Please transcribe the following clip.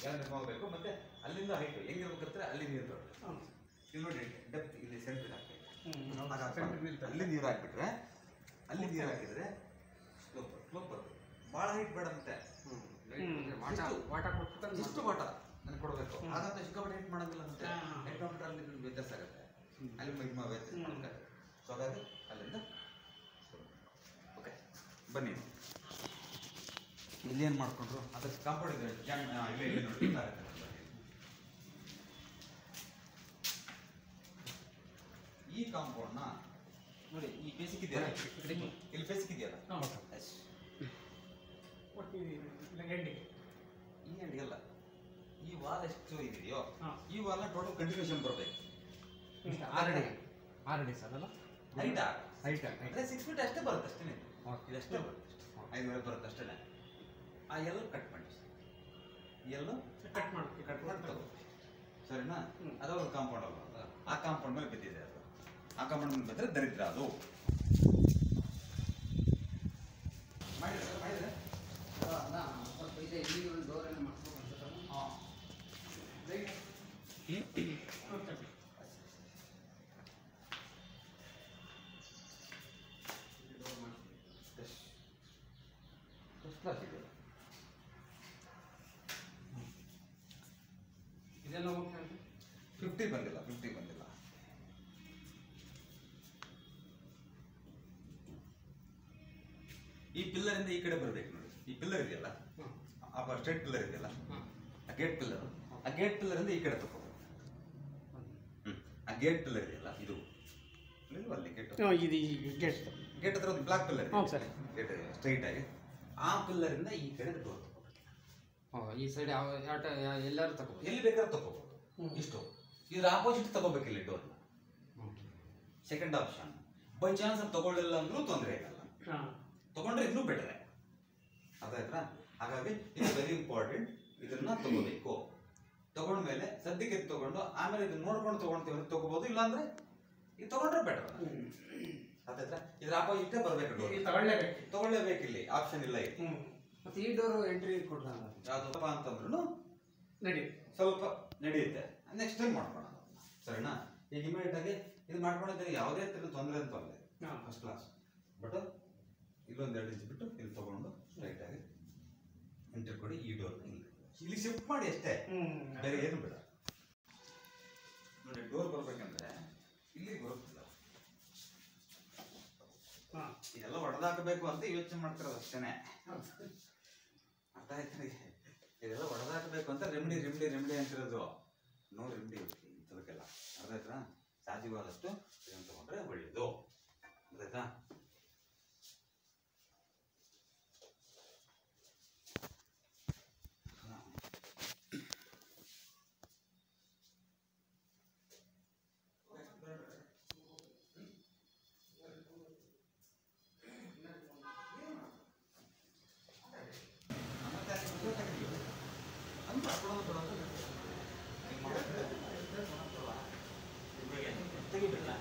Gallery ಹೋಗಬೇಕು ಮತ್ತೆ ಅಲ್ಲಿಂದ ಹೈಟ್ ಹೆಂಗಿರ್ಬೇಕಂದ್ರೆ ಅಲ್ಲಿ ನೀರು ಬರಬೇಕು. ಇಲ್ಲಿ ನೋಡಿ ಡೆಪ್ತ್ ಇಲ್ಲಿ ಸೆಂಟ್ರಿಗೆ ಹಾಕಬೇಕು. ಅಲ್ಲಿ ನೀರು ಹಾಕಿಬಿಟ್ರೆ ಅಲ್ಲಿ ನೀರು ಹಾಕಿದ್ರೆ ಸ್ಲೋಪ್ ಬರುತ್ತೆ. ಭಾಳ ಹೈಟ್ ಬೇಡಂತೆ, ಇಷ್ಟು ವಾಟ ನನಗೆ ಕೊಡಬೇಕು. ಹಾಗಂತ ಸಿಕ್ಕಾಪಟ್ಟೆ ಹೈಟ್ ಮಾಡೋಂಗಿಲ್ಲ ಅಂತೆ. ಹೈಟ್ ಮಾಡ್ಬಿಟ್ರೆ ಅಲ್ಲಿ ವ್ಯತ್ಯಾಸ ಆಗುತ್ತೆ, ಅಲ್ಲಿ ಮಹಿಮಾ ವ್ಯತ್ಯಾಸ ಆಗುತ್ತೆ. ಸೊ ಹಾಗಾಗಿ ಅಲ್ಲಿಂದ ಓಕೆ ಬನ್ನಿ. ಇಲ್ಲೇನು ಮಾಡ್ಕೊಂಡ್ರು ಅದಕ್ಕೆ ಕಾಂಪೌಂಡ್ ಇದೆ ಇಲ್ಲಿ ನೋಡಿ. ಈ ಕಾಂಪೌಂಡ್ನ ನೋಡಿ, ಈ ಬೇಸಿಕ್ ಇದೆಯಲ್ಲ, ಇಲ್ಲಿ ಬೇಸಿಕ್ ಇದೆಯಲ್ಲ, ಈ ಎಂಡಿಗೆಲ್ಲ ಈ ವಾಲ್ ಎಷ್ಟು ಇದೆಯೋ ಈ ವಾಲ್ನ ಟೋಟಲ್ ಕಂಟಿನ್ಯೂಷನ್ ಬರಬೇಕು. 6 ಅಡಿ ಸರ್ ಅಲ್ಲ, ಹೈಟ್ ಅಂದರೆ 6 ಫೀಟ್ ಅಷ್ಟೇ ಬರುತ್ತೆ, ಅಷ್ಟೇ. ಇದಷ್ಟೇ ಬರುತ್ತೆ, 5 ಬರುತ್ತೆ ಅಷ್ಟೇ. ಆ ಎಲ್ಲ ಕಟ್ ಮಾಡಿ ಎಲ್ಲೂ ಕಟ್ ಮಾಡಿ ತಗೋ, ಸರಿನಾ? ಅದೊಂದು ಕಾಂಪೌಂಡ್ ಅಲ್ಲ, ಆ ಕಾಂಪೌಂಡ್ ಮೇಲೆ ಬಿದ್ದಿದೆ. ಅದು ಆ ಕಾಂಪೌಂಡ್ ಮೇಲೆ ಬಿದ್ದರೆ ದರಿದ್ರ. ಅದು ಮಾಡಿದ್ರೆ ಸ್ವಲ್ಪ ಇದೆ, ಇಲ್ಲಿ ಒಂದು ಡೋರನ್ನು ಮಾಡ್ಕೊಂಡು ಹಾಂ ಇದೆಲ್ಲ 50 ಬಂದಿಲ್ಲ. ಈ ಪಿಲ್ಲರ್ ಇಂದ ಈ ಕಡೆ ಬರಬೇಕು ನೋಡಿ. ಈ ಪಿಲ್ಲರ್ ಇದೆಯಲ್ಲ, ಆ ಸ್ಟ್ರೇಟ್ ಪಿಲ್ಲರ್ ಇದೆಯಲ್ಲ, ಆ ಗೇಟ್ ಪಿಲ್ಲರ್ ಇಂದ ಈ ಕಡೆ ತಗೋಬೇಕು. ಆ ಗೇಟ್ ಪಿಲ್ಲರ್ ಇದೆಯಲ್ಲ, ಇದು ಅಲ್ಲಿ ಗೇಟ್ ಹತ್ರ ಒಂದು ಬ್ಲಾಕ್ ಪಿಲ್ಲರ್ ಇದೆ, ಗೇಟ್ ಸ್ಟ್ರೈಟ್ ಆಗಿ ಆ ಪಿಲ್ಲರ್ ಇಂದ ಈ ಕಡೆ ಡೋರ್ ತಗೋಬೇಕು. ಈ ಸೈಡ್ ಎಲ್ಲರೂ ತಗೋಬೋದು, ಎಲ್ಲಿ ಬೇಕಾದ್ರೂ ತಗೋಬಹುದು. ಇಷ್ಟು ಇದ್ರ ಆಪೋಸಿಟ್ ತಗೋಬೇಕು ಇಲ್ಲಿ ಡೋರ್ನ. Second option. ಬೈ ಚಾನ್ಸ್ ತಗೊಳ್ಳಿಲ್ಲ ಅಂದ್ರೂ ತೊಂದರೆ ಆಗಲ್ಲ, ತಗೊಂಡ್ರೆ ಇನ್ನೂ ಬೆಟರ್. ಅದಾಯ್ತಾ? ಹಾಗಾಗಿ ಇದು ವೆರಿ ಇಂಪಾರ್ಟೆಂಟ್. ಇದನ್ನ ತಗೋಬೇಕು. ತಗೊಂಡ್ಮೇಲೆ ಸದ್ಯಕ್ಕೆ ತಗೊಂಡು ಆಮೇಲೆ ಇದನ್ನ ನೋಡ್ಕೊಂಡು ತಗೊಳ್ತೀವಿ, ತಗೋಬಹುದು. ಇಲ್ಲಾಂದ್ರೆ ಇದು ತಗೊಂಡ್ರೆ ಬೆಟರ್. ಅದಾಯ್ತಾ? ಇದ್ರ ಆಪೋಸಿಟ್ ಬರಬೇಕು ಡೋರ್, ತಗೊಳ್ಳೇಬೇಕು. ಇಲ್ಲಿ ಆಪ್ಷನ್ ಇಲ್ಲ. ಇಲ್ಲಿ ಮತ್ತೆ ಈ ಡೋರ್ ಎಂಟ್ರಿ ಕೊಡ್ತಾನ ಯಾವ್ದಪ್ಪ ಅಂತಂದ್ರೂ ಸ್ವಲ್ಪ ನಡೆಯುತ್ತೆ. ನೆಕ್ಸ್ಟ್ ಟೈಮ್ ಮಾಡ್ಕೋಣ, ಸರಿನಾ? ಈಗ ಇಮಿಡಿಯೇಟ್ ಆಗಿ ಇದು ಮಾಡ್ಕೊಂಡಿದ್ರೆ ಯಾವುದೇ ತೊಂದರೆ ಅಂತ ಅಲ್ಲ, ಫಸ್ಟ್ ಕ್ಲಾಸ್. ಬಟ್ ಇಲ್ಲೊಂದು 2 ಇಂಚ್ ಬಿಟ್ಟು ಇಲ್ಲಿ ತಗೊಂಡು ಸ್ಟ್ರೈಟ್ ಆಗಿ ಎಂಟ್ರಿ ಕೊಡಿ. ಈ ಡೋರ್ನ ಇಲ್ಲಿ ಶಿಫ್ಟ್ ಮಾಡಿ ಅಷ್ಟೇ, ಬೇರೆ ಏನು ಬೇಡ. ನೋಡಿ, ಡೋರ್ ಬರ್ಬೇಕಂದ್ರೆ ಇಲ್ಲಿ ಬರುತ್ತಿಲ್ಲ, ಇದೆಲ್ಲ ಹೊಡೆದಾಕಬೇಕು ಅಂತ ಯೋಚನೆ ಮಾಡ್ತಿರೋದು ಅಷ್ಟೇನೆ. ಅರ್ಥ ಆಯ್ತು? ಇದೆಲ್ಲ ಹೊಡೆದಾಕಬೇಕು ಅಂತ ರೆಮಿಡಿ ಅಂತಿರೋದು. ನೋ ರೆಮಿಡಿ ಇಂಥದಕ್ಕೆಲ್ಲ. ಅರ್ಥ ಆಯ್ತಾ? ಸಾಧ್ಯವಾದಷ್ಟು ಇದನ್ನು ತಗೊಂಡ್ರೆ ಒಳ್ಳೇದು. ಅರ್ಥ ಆಯ್ತಾ? ತೆಗಿಬೇಕಲ್ಲ,